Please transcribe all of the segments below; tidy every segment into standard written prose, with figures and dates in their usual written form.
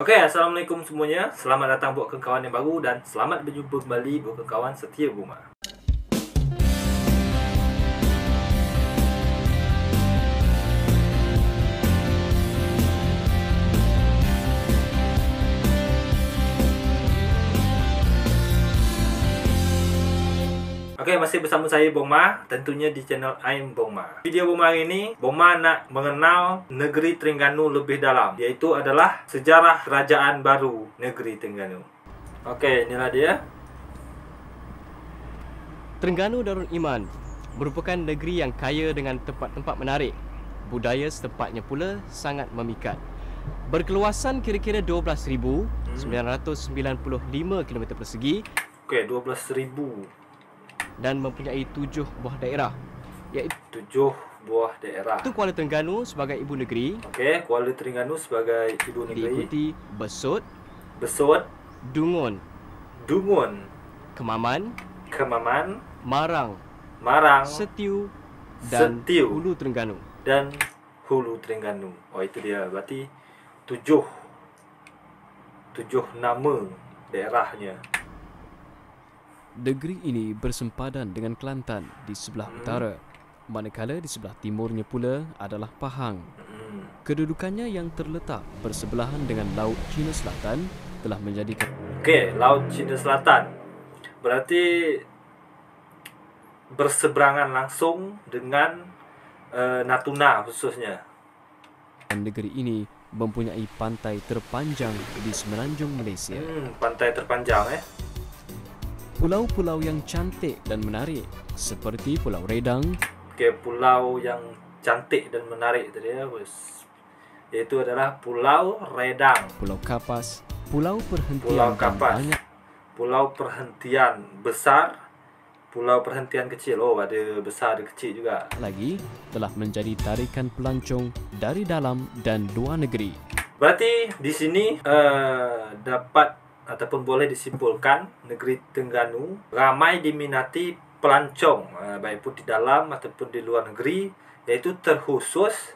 Oke, assalamualaikum semuanya. Selamat datang buat kawan yang baru dan selamat berjumpa kembali buat kawan setia Boma. Oke, masih bersama saya Boma, tentunya di channel I'm Boma. Video Boma hari ini, Boma nak mengenal negeri Terengganu lebih dalam, yaitu adalah sejarah kerajaan baru negeri Terengganu. Oke, inilah dia. Terengganu Darul Iman merupakan negeri yang kaya dengan tempat-tempat menarik. Budaya setempatnya pula sangat memikat. Berkeluasan kira-kira 12,995 km persegi. Oke, 12,000. Dan mempunyai 7 buah daerah, iaitu 7 buah daerah. Itu Kuala Terengganu sebagai ibu negeri. Okey, Kuala Terengganu sebagai ibu negeri. Diikuti Besut, Dungun, Kemaman, Marang, Setiu dan Hulu Terengganu. Oh, itu dia. Berarti 7 nama daerahnya. Negeri ini bersempadan dengan Kelantan di sebelah utara, manakala di sebelah timurnya pula adalah Pahang. Kedudukannya yang terletak bersebelahan dengan Laut Cina Selatan telah menjadikan... Okey, Laut Cina Selatan. Berarti berseberangan langsung dengan Natuna khususnya. Negeri ini mempunyai pantai terpanjang di semenanjung Malaysia. Pantai terpanjang Pulau-pulau yang cantik dan menarik seperti Pulau Redang. Okey, pulau yang cantik dan menarik tadi iaitu adalah Pulau Redang, Pulau Kapas, Pulau Perhentian banyak. Pulau Perhentian besar, Pulau Perhentian kecil. Oh, ada besar ada kecil juga. Lagi telah menjadi tarikan pelancong dari dalam dan luar negeri. Berarti di sini dapat ataupun boleh disimpulkan negeri Terengganu ramai diminati pelancong, baik pun di dalam ataupun di luar negeri, iaitu terkhusus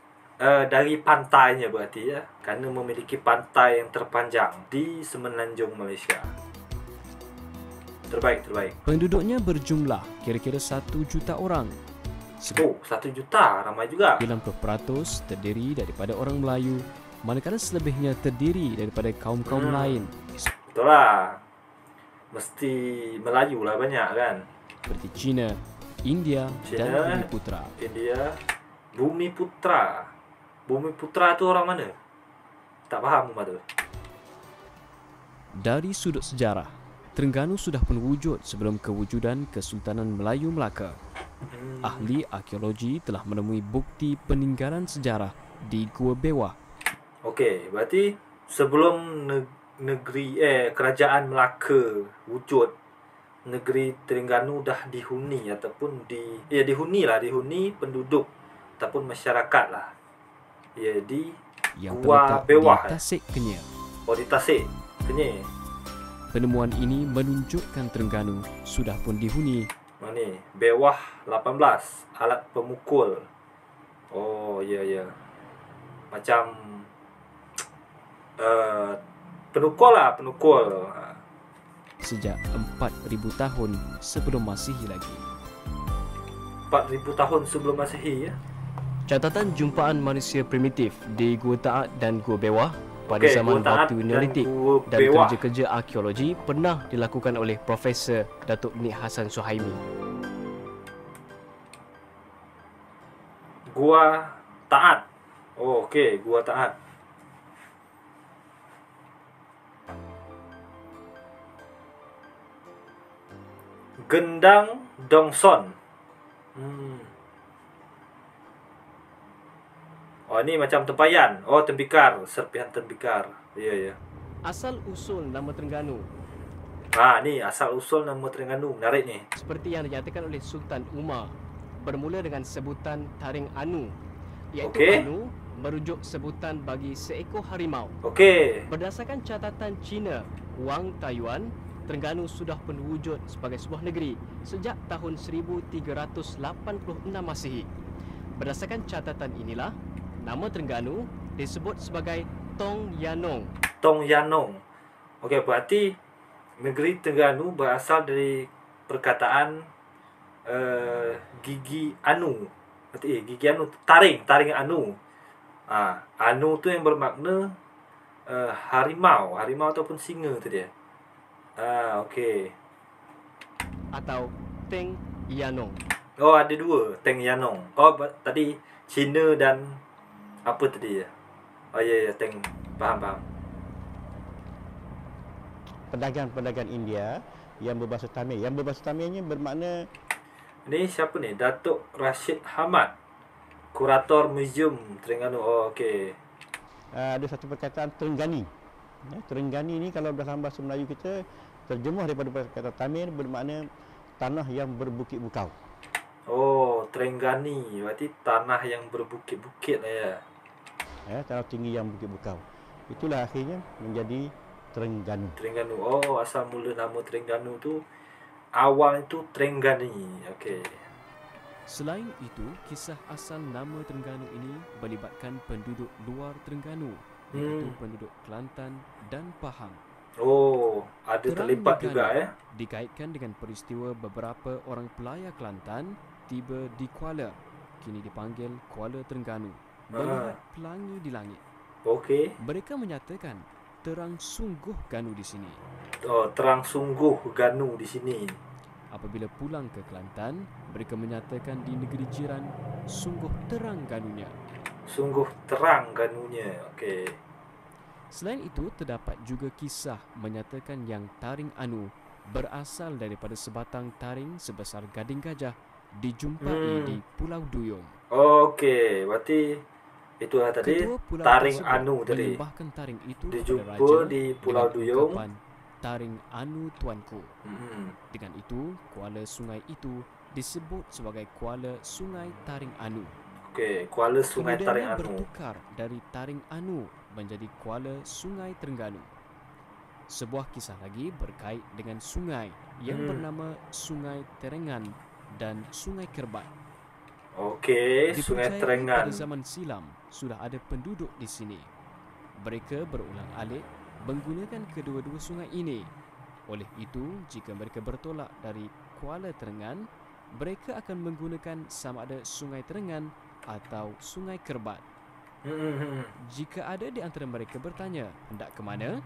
dari pantainya berarti ya, kerana memiliki pantai yang terpanjang di semenanjung Malaysia. Terbaik. Penduduknya berjumlah kira-kira 1 juta orang. Oh, 1 juta, ramai juga. 90% terdiri daripada orang Melayu, manakala selebihnya terdiri daripada kaum-kaum lain. Betul lah. Mesti Melayu lah banyak kan. Seperti Cina, India dan Bumiputra. Bumiputra tu orang mana? Tak faham tu. Dari sudut sejarah, Terengganu sudah pun wujud sebelum kewujudan Kesultanan Melayu Melaka. Ahli arkeologi telah menemui bukti peninggalan sejarah di Gua Bewah. Okey, berarti sebelum kerajaan Melaka wujud, negeri Terengganu dah dihuni ataupun dihuni penduduk ataupun masyarakat lah. Ya, di Gua Bewah, di Tasik Kenyir. Oh, di Tasik Kenyir. Penemuan ini menunjukkan Terengganu sudah pun dihuni. Mana? Bewah 18, alat pemukul. Oh, ya. Macam penukul. Sejak 4,000 tahun sebelum Masihi lagi. 4,000 tahun sebelum Masihi ya. Catatan jumpaan manusia primitif di Gua Taat dan Gua Bewah pada zaman batu Neolitik dan kerja-kerja arkeologi pernah dilakukan oleh Profesor Datuk Nik Hassan Suhaimi. Gua Taat. Oh, okey, Gua Taat. Gendang Dongson. Oh, ni macam tempayan. Oh, tembikar, serpihan tembikar. Ya. Asal usul nama Terengganu. Ni asal usul nama Terengganu. Menarik ni. Seperti yang dinyatakan oleh Sultan Umar, bermula dengan sebutan Taring Anu, iaitu Anu merujuk sebutan bagi seekor harimau. Okey. Berdasarkan catatan Cina, Wang Taiwan, Terengganu sudah pun wujud sebagai sebuah negeri sejak tahun 1386 Masihi. Berdasarkan catatan inilah, nama Terengganu disebut sebagai Tong Yanong Tong Yanong. Okey, berarti negeri Terengganu berasal dari perkataan gigi anu. Berarti gigi anu, taring anu. Anu tu yang bermakna harimau ataupun singa tu dia. Okey. Atau Teng Yanong. Oh, ada dua, Teng Yanong. Oh, tadi Cina dan apa tadi ya? Oh ya, Teng. Faham. Pedagang-pedagang India yang berbahasa Tamil. Yang berbahasa Tamilnya bermakna... Ni siapa ni? Datuk Rashid Hamad, kurator Museum Terengganu. Oh, okey. Ada satu perkataan Terenggani. Terenggani ni kalau dalam bahasa Melayu kita terjemuh daripada kata Tamil bermakna tanah yang berbukit bukau. Oh, Terenggani. Berarti tanah yang berbukit-bukit lah ya. Tanah tinggi yang bukit bukau. Itulah akhirnya menjadi Terengganu. Terengganu. Oh, asal mula nama Terengganu tu awal itu Terenggani. Okey. Selain itu, kisah asal nama Terengganu ini melibatkan penduduk luar Terengganu, iaitu penduduk Kelantan dan Pahang. Oh, ada terlibat juga ya. Dikaitkan dengan peristiwa beberapa orang pelayar Kelantan tiba di Kuala, kini dipanggil Kuala Terengganu, melihat pelangi di langit. Okey. Mereka menyatakan terang sungguh ganu di sini. Oh, terang sungguh ganu di sini. Apabila pulang ke Kelantan, mereka menyatakan di negeri jiran sungguh terang ganunya. Sungguh terang ganunya. Okey. Selain itu, terdapat juga kisah menyatakan yang taring anu berasal daripada sebatang taring sebesar gading gajah dijumpai di Pulau Duyung. Okey, berarti itulah tadi taring anu tadi. Menyembahkan taring itu dijumpa kepada raja di Pulau Duyung. Taring anu tuanku. Dengan itu, kuala sungai itu disebut sebagai Kuala Sungai Taring Anu. Okey, Kuala Sungai Taring Anu. Bertukar dari Taring Anu menjadi Kuala Sungai Terengganu. Sebuah kisah lagi berkait dengan sungai yang bernama Sungai Terengan dan Sungai Kerbat. Okey, Sungai Terengan. Pada zaman silam sudah ada penduduk di sini. Mereka berulang-alik menggunakan kedua-dua sungai ini. Oleh itu, jika mereka bertolak dari Kuala Terengan, mereka akan menggunakan sama ada Sungai Terengan atau Sungai Kerbat. Jika ada di antara mereka bertanya, hendak ke mana?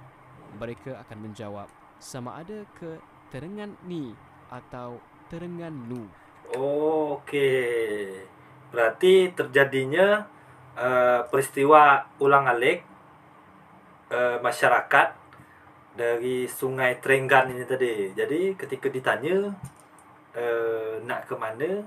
Mereka akan menjawab, sama ada ke Terengan ni atau Terengan nu. Oh, okey. Berarti terjadinya peristiwa ulang-alik masyarakat dari Sungai Terengganu ini tadi. Jadi ketika ditanya nak ke mana,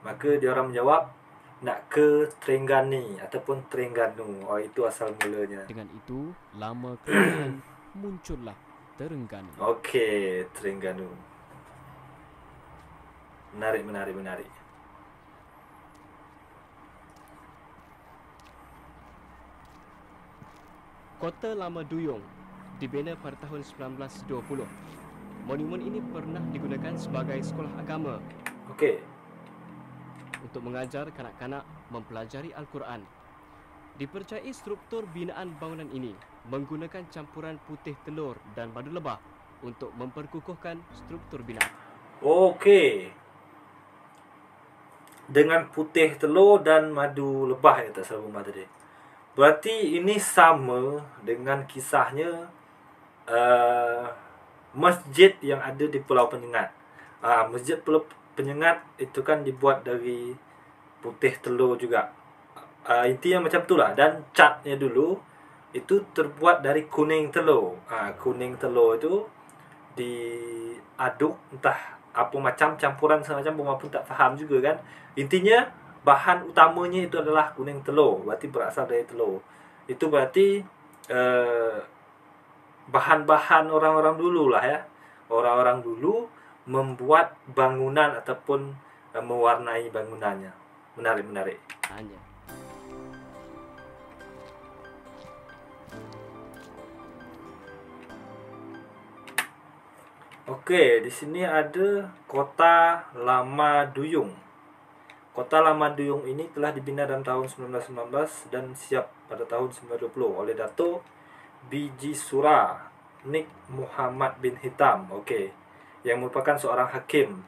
maka dia orang menjawab nak ke Terengganu ataupun Terengganu. Oh, itu asal mulanya. Dengan itu, lama kelamaan muncullah Terengganu. Okey, Terengganu. Menarik. Kota Lama Duyung dibina pada tahun 1920. Monumen ini pernah digunakan sebagai sekolah agama. Okey. Untuk mengajar kanak-kanak mempelajari Al-Quran. Dipercayai struktur binaan bangunan ini menggunakan campuran putih telur dan madu lebah untuk memperkukuhkan struktur binaan. Okey. Dengan putih telur dan madu lebah ya tak salah rumah tadi. Berarti ini sama dengan kisahnya masjid yang ada di Pulau Penyengat. Masjid Pulau Penyengat itu kan dibuat dari putih telur juga. Intinya macam itulah. Dan catnya dulu itu terbuat dari kuning telur. Kuning telur itu diaduk entah apa macam campuran semacam Buma pun tak faham juga kan. Intinya bahan utamanya itu adalah kuning telur. Berarti berasal dari telur. Itu berarti bahan-bahan orang-orang dulu lah ya. Orang-orang dulu membuat bangunan ataupun mewarnai bangunannya. Menarik. Hanya. Okey, di sini ada Kota Lama Duyung. Kota Lama Duyung ini telah dibina dalam tahun 1919 dan siap pada tahun 1920 oleh Dato' biji sura Nik Muhammad bin Hitam, okey, yang merupakan seorang hakim.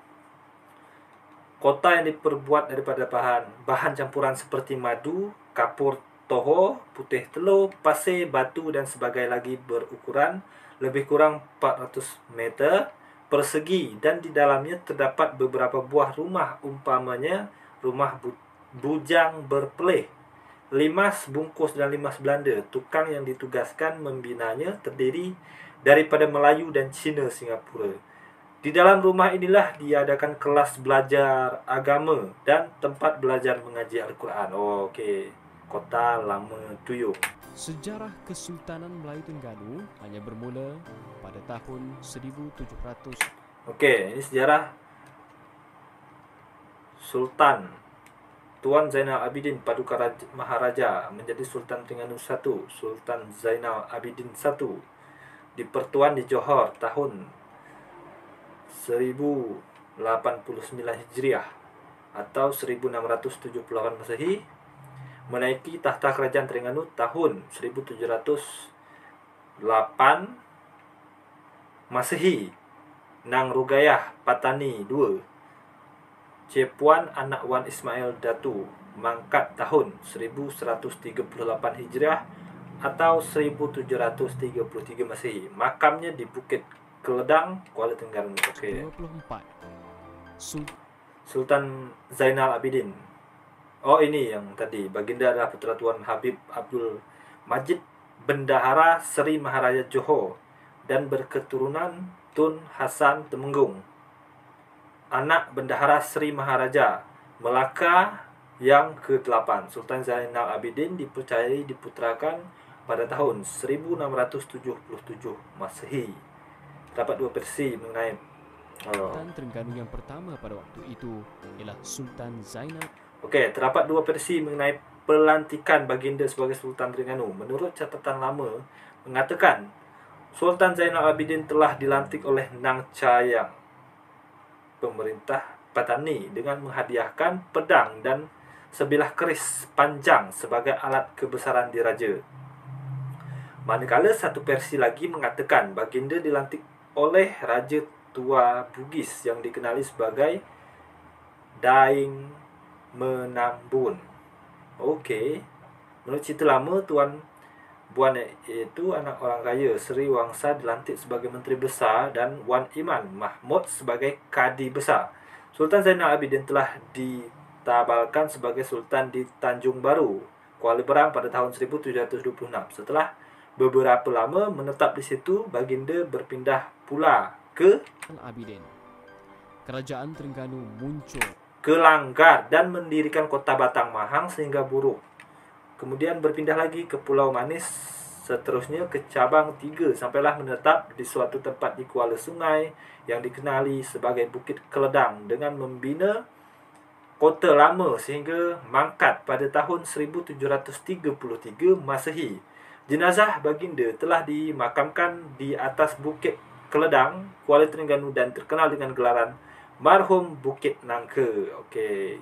Kota yang diperbuat daripada bahan campuran seperti madu, kapur toho, putih telur, pasir, batu dan sebagainya lagi, berukuran lebih kurang 400 meter persegi, dan di dalamnya terdapat beberapa buah rumah, umpamanya rumah bujang berpelih, limas bungkus dan limas Belanda. Tukang yang ditugaskan membinanya terdiri daripada Melayu dan Cina Singapura. Di dalam rumah inilah diadakan kelas belajar agama dan tempat belajar mengaji Al-Quran. Okey, Kota Lama Tuyuh. Sejarah Kesultanan Melayu Terengganu hanya bermula pada tahun 1700. Okey, ini sejarah Sultan Tuan Zainal Abidin Paduka Maharaja menjadi Sultan Terengganu I, Sultan Zainal Abidin I, dipertuan di Johor tahun 1089 Hijriah atau 1678 Masehi, menaiki tahta kerajaan Terengganu tahun 1708 Masehi. Nang Rugayah Patani II Cepuan anak Wan Ismail Datu mangkat tahun 1138 Hijriah atau 1733 Masehi. Makamnya di Bukit Keledang, Kuala Terengganu. Okey. 24. Sultan Zainal Abidin. Oh, ini yang tadi. Baginda adalah putra Tuan Habib Abdul Majid Bendahara Seri Maharaja Johor dan berketurunan Tun Hasan Temenggung, anak Bendahara Seri Maharaja Melaka yang ke-8. Sultan Zainal Abidin dipercayai diputrakan pada tahun 1677 Masehi. Terdapat dua versi mengenai Sultan Terengganu yang pertama pada waktu itu ialah Sultan Zainal. Okey, terdapat dua versi mengenai pelantikan baginda sebagai Sultan Terengganu. Menurut catatan lama mengatakan Sultan Zainal Abidin telah dilantik oleh Nang Chayang, pemerintah Patani, dengan menghadiahkan pedang dan sebilah keris panjang sebagai alat kebesaran diraja. Manakala satu versi lagi mengatakan baginda dilantik oleh Raja Tua Bugis yang dikenali sebagai Daing Menambun. Okey, menurut cerita lama, Tuan Buan iaitu anak orang kaya Seri Wangsa dilantik sebagai Menteri Besar dan Wan Iman Mahmud sebagai Kadi Besar. Sultan Zainal Abidin telah ditabalkan sebagai Sultan di Tanjung Baru, Kuala Berang pada tahun 1726. Setelah beberapa lama menetap di situ, baginda berpindah pula ke Abidin. Kerajaan Terengganu muncul ke Langgar dan mendirikan kota Batang Mahang sehingga Buruk. Kemudian berpindah lagi ke Pulau Manis, seterusnya ke cabang 3 sampailah menetap di suatu tempat di Kuala Sungai yang dikenali sebagai Bukit Keledang dengan membina kota lama sehingga mangkat pada tahun 1733 Masehi. Jenazah baginda telah dimakamkan di atas Bukit Keledang, Kuala Terengganu dan terkenal dengan gelaran Marhum Bukit Nangka. Okey.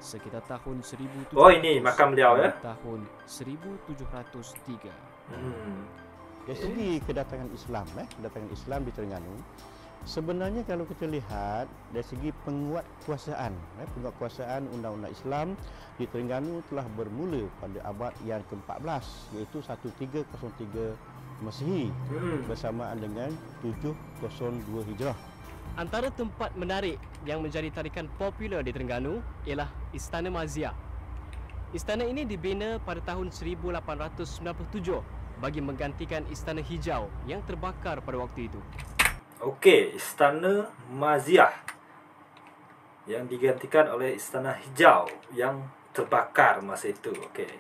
sekitar tahun 1700. Oh, ini makam beliau ya. Tahun 1703. Dari segi kedatangan Islam di Terengganu, sebenarnya kalau kita lihat dari segi penguatkuasaan undang-undang Islam di Terengganu telah bermula pada abad yang ke-14, iaitu 1303 Masehi bersamaan dengan 702 Hijrah. Antara tempat menarik yang menjadi tarikan popular di Terengganu ialah Istana Maziah. Istana ini dibina pada tahun 1897 bagi menggantikan Istana Hijau yang terbakar pada waktu itu. Okey, Istana Maziah yang digantikan oleh Istana Hijau yang terbakar masa itu. Okey.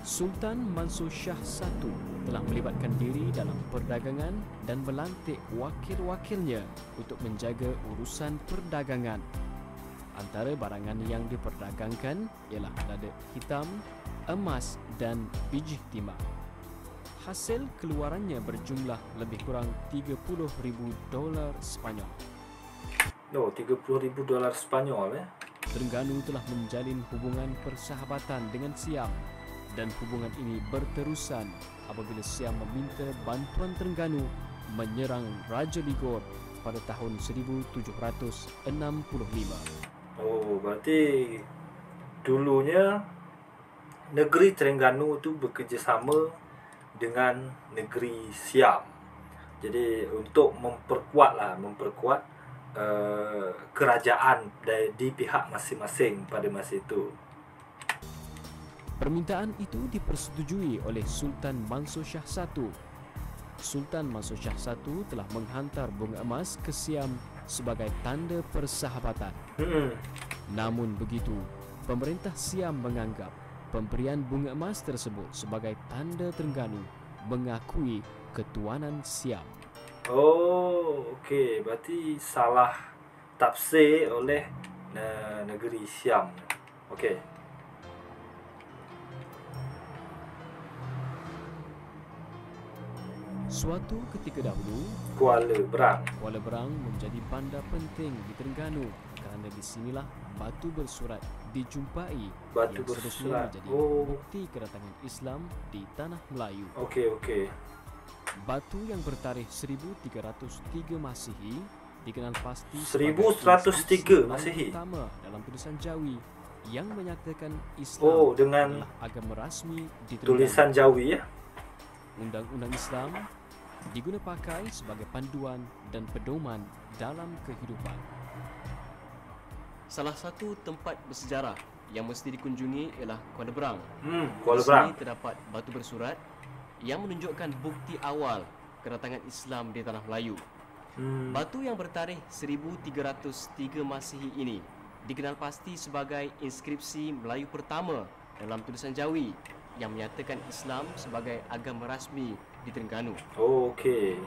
Sultan Mansur Shah I telah melibatkan diri dalam perdagangan dan melantik wakil-wakilnya untuk menjaga urusan perdagangan. Antara barangan yang diperdagangkan ialah lada hitam, emas dan biji timah. Hasil keluarannya berjumlah lebih kurang $30,000 Spanyol. $30,000 Spanyol Terengganu telah menjalin hubungan persahabatan dengan Siam dan hubungan ini berterusan apabila Siam meminta bantuan Terengganu menyerang Raja Ligor pada tahun 1765. Oh, berarti dulunya negeri Terengganu itu bekerjasama dengan negeri Siam. Jadi untuk memperkuat kerajaan di pihak masing-masing pada masa itu. Permintaan itu dipersetujui oleh Sultan Mansur Shah I. Sultan Mansur Shah I telah menghantar bunga emas ke Siam sebagai tanda persahabatan. Namun begitu, pemerintah Siam menganggap pemberian bunga emas tersebut sebagai tanda Terengganu mengakui ketuanan Siam. Oh, okey. Berarti salah tafsir oleh negeri Siam. Okey. Suatu ketika dahulu, Kuala Berang menjadi bandar penting di Terengganu kerana di sinilah batu bersurat dijumpai Batu yang seterusnya bersurat. menjadi Oh. bukti kedatangan Islam di tanah Melayu. Okey. Batu yang bertarikh 1303 Masihi dikenal pasti 1103 Masihi. pertama dalam tulisan Jawi yang menyatakan Islam Oh, dengan adalah agama rasmi di Terengganu. tulisan Jawi ya. Undang-undang Islam diguna pakai sebagai panduan dan pedoman dalam kehidupan. Salah satu tempat bersejarah yang mesti dikunjungi ialah Kuala Berang. Kuala Di Berang. sini terdapat batu bersurat yang menunjukkan bukti awal kedatangan Islam di tanah Melayu. Batu yang bertarikh 1303 Masihi ini dikenal pasti sebagai inskripsi Melayu pertama dalam tulisan Jawi yang menyatakan Islam sebagai agama rasmi di Terengganu. Oh, okey.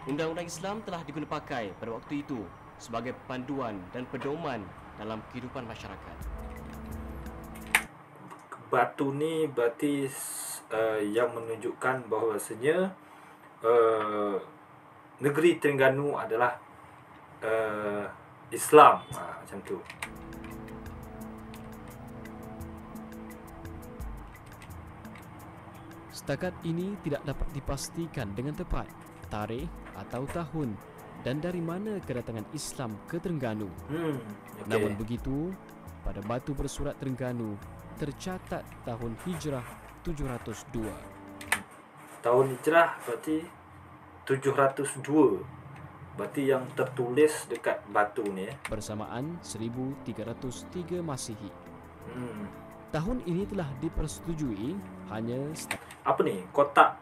Undang-undang Islam telah diguna pakai pada waktu itu sebagai panduan dan pedoman dalam kehidupan masyarakat. Batu ni berarti yang menunjukkan bahawasanya negeri Terengganu adalah Islam. Macam tu. Setakat ini tidak dapat dipastikan dengan tepat tarikh atau tahun dan dari mana kedatangan Islam ke Terengganu. Okay. Namun begitu, pada batu bersurat Terengganu tercatat tahun Hijrah 702. Tahun Hijrah berarti 702. Berarti yang tertulis dekat batu ni Bersamaan 1303 Masihi. Tahun ini telah dipersetujui hanya apa ni? Kotak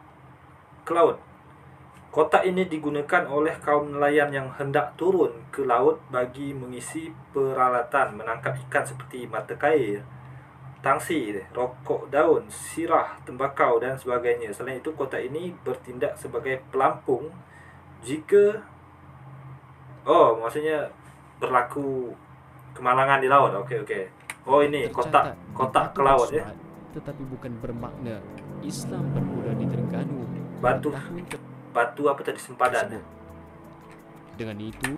ke laut. Kotak ini digunakan oleh kaum nelayan yang hendak turun ke laut bagi mengisi peralatan menangkap ikan seperti mata kail, tangsi, rokok daun, sirah, tembakau dan sebagainya. Selain itu, kotak ini bertindak sebagai pelampung jika maksudnya berlaku kemalangan di laut. Okey. Oh, ini kotak ke laut ya. Tetapi bukan bermakna Islam bermula di Terengganu. Batu apa tadi, sempadan? Dengan itu,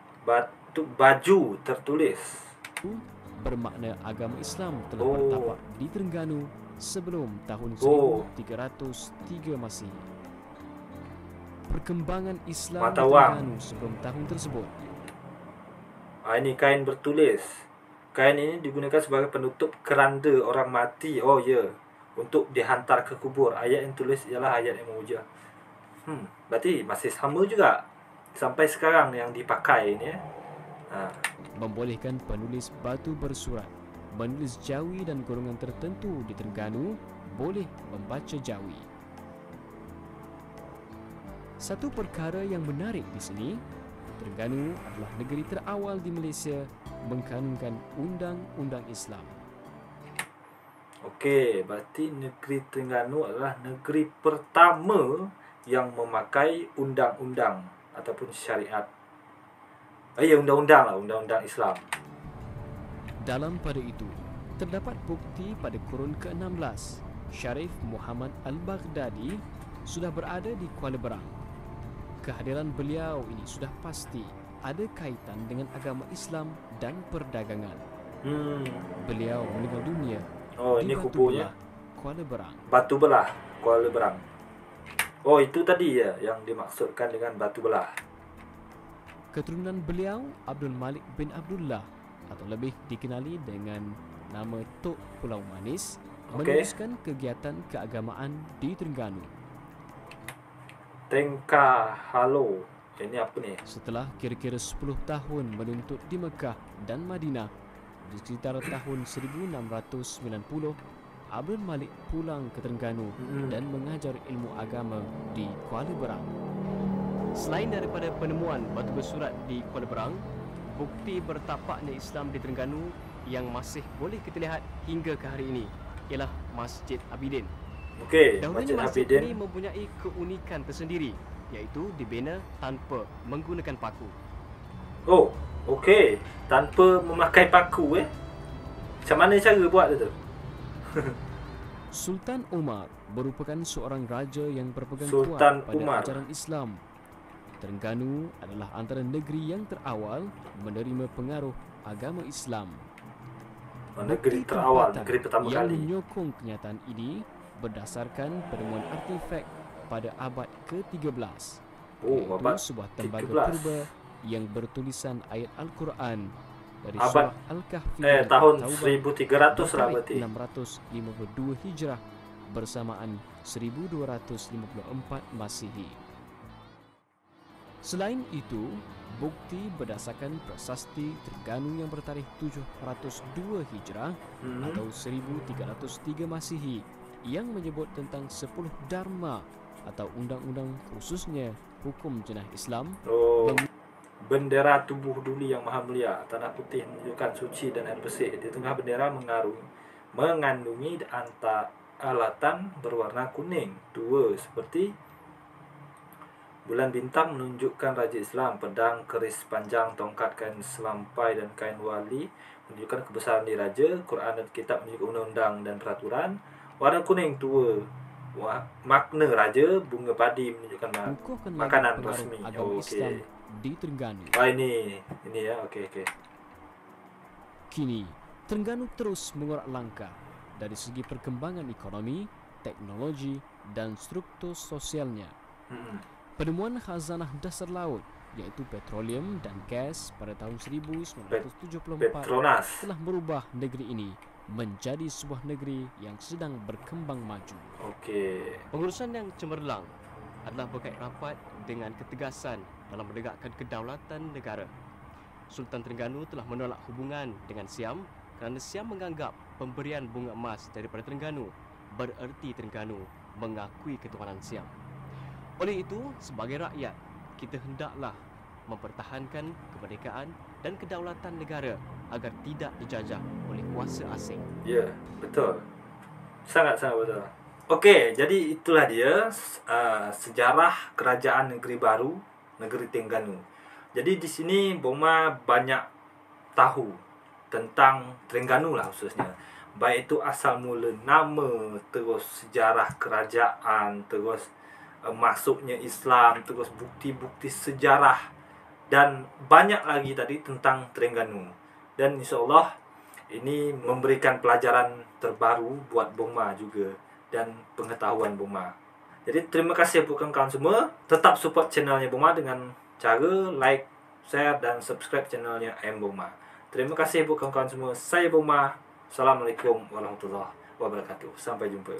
baju tertulis bermakna agama Islam telah bertapak di Terengganu sebelum tahun 1303 Masihi. Perkembangan Islam di Terengganu sebelum tahun tersebut. Ini kain bertulis. Kain ini digunakan sebagai penutup keranda orang mati. Oh ya, untuk dihantar ke kubur. Ayat yang tulis ialah ayat yang memuja. Berarti masih sama juga sampai sekarang yang dipakai ini ya. Membolehkan penulis batu bersurat menulis Jawi dan golongan tertentu di Terengganu boleh membaca Jawi. Satu perkara yang menarik di sini, Terengganu adalah negeri terawal di Malaysia mengkanunkan undang-undang Islam. Okey, berarti negeri Terengganu adalah negeri pertama yang memakai undang-undang ataupun syariat. Undang-undang Islam. Dalam pada itu, terdapat bukti pada kurun ke-16, Syarif Muhammad Al-Baghdadi sudah berada di Kuala Berang. Kehadiran beliau ini sudah pasti ada kaitan dengan agama Islam dan perdagangan. Beliau meninggal dunia Oh, di ini Batu kubunya. Belah, Kuala Berang. Batu Belah, Kuala Berang. Oh, itu tadi ya yang dimaksudkan dengan Batu Belah. Keturunan beliau Abdul Malik bin Abdullah atau lebih dikenali dengan nama Tok Pulau Manis meneruskan kegiatan keagamaan di Terengganu. Tengka Halo. Ini apa ni? Setelah kira-kira 10 tahun menuntut di Mekah dan Madinah, di sekitar tahun 1690, Abdul Malik pulang ke Terengganu dan mengajar ilmu agama di Kuala Berang. Selain daripada penemuan batu bersurat di Kuala Berang, bukti bertapaknya Islam di Terengganu yang masih boleh kita lihat hingga ke hari ini ialah Masjid Abidin. Okey, Dahulunya Masjid masjid ini Abidin. mempunyai keunikan tersendiri, iaitu dibina tanpa menggunakan paku. Oh, okey. Tanpa memakai paku Macam mana cara buat dia tu? Sultan Umar merupakan seorang raja yang berpegang Sultan kuat pada Umar. ajaran Islam. Terengganu adalah antara negeri yang terawal menerima pengaruh agama Islam. Negeri Bukti terawal, tempatan negeri pertama yang kali. menyokong kenyataan ini berdasarkan penemuan artifak pada abad ke-13. Oh, iaitu abad sebuah tembaga 13. purba yang bertulisan ayat Al-Quran dari Abad- surah Al-Kahfi tahun At-Taubah 1300 lah berarti. 652 Hijrah bersamaan 1254 Masihi. Selain itu, bukti berdasarkan prasasti Terengganu yang bertarikh 702 Hijrah atau 1303 Masihi yang menyebut tentang 10 Dharma atau undang-undang khususnya hukum jenah Islam. Oh, bendera tubuh duli yang maha mulia, tanah putih menunjukkan suci dan air bersih. Di tengah bendera mengandungi alatan berwarna kuning. 2. Seperti bulan bintang menunjukkan Raja Islam, pedang, keris panjang, tongkat, kain selampai dan kain wali menunjukkan kebesaran diraja, Quran dan kitab menunjukkan undang-undang dan peraturan. Warna kuning 2. Makna raja, bunga padi menunjukkan Mengukuhkan lagi makanan pengaruh rasmi. agama Islam Okey. di Terengganu. Ini ya, okey. Kini, Terengganu terus mengorak langkah dari segi perkembangan ekonomi, teknologi dan struktur sosialnya. Penemuan khazanah dasar laut iaitu petroleum dan gas pada tahun 1974 Petronas. telah merubah negeri ini menjadi sebuah negeri yang sedang berkembang maju. Okey. Pengurusan yang cemerlang adalah berkait rapat dengan ketegasan dalam menegakkan kedaulatan negara. Sultan Terengganu telah menolak hubungan dengan Siam kerana Siam menganggap pemberian bunga emas daripada Terengganu bererti Terengganu mengakui ketuhanan Siam. Oleh itu, sebagai rakyat, kita hendaklah mempertahankan kemerdekaan dan kedaulatan negara agar tidak dijajah oleh kuasa asing. Ya, betul. Sangat-sangat betul. Okey, jadi itulah dia sejarah kerajaan negeri baru, negeri Terengganu. Jadi di sini Boma banyak tahu tentang Terengganu lah khususnya. Baik itu asal mula nama, terus sejarah kerajaan, terus masuknya Islam, terus bukti-bukti sejarah dan banyak lagi tadi tentang Terengganu. Dan insyaAllah ini memberikan pelajaran terbaru buat Boma juga dan pengetahuan Boma. Jadi terima kasih buat kawan-kawan semua. Tetap support channelnya Boma dengan cara like, share dan subscribe channelnya M Boma. Terima kasih buat kawan-kawan semua. Saya Boma. Assalamualaikum warahmatullahi wabarakatuh. Sampai jumpa.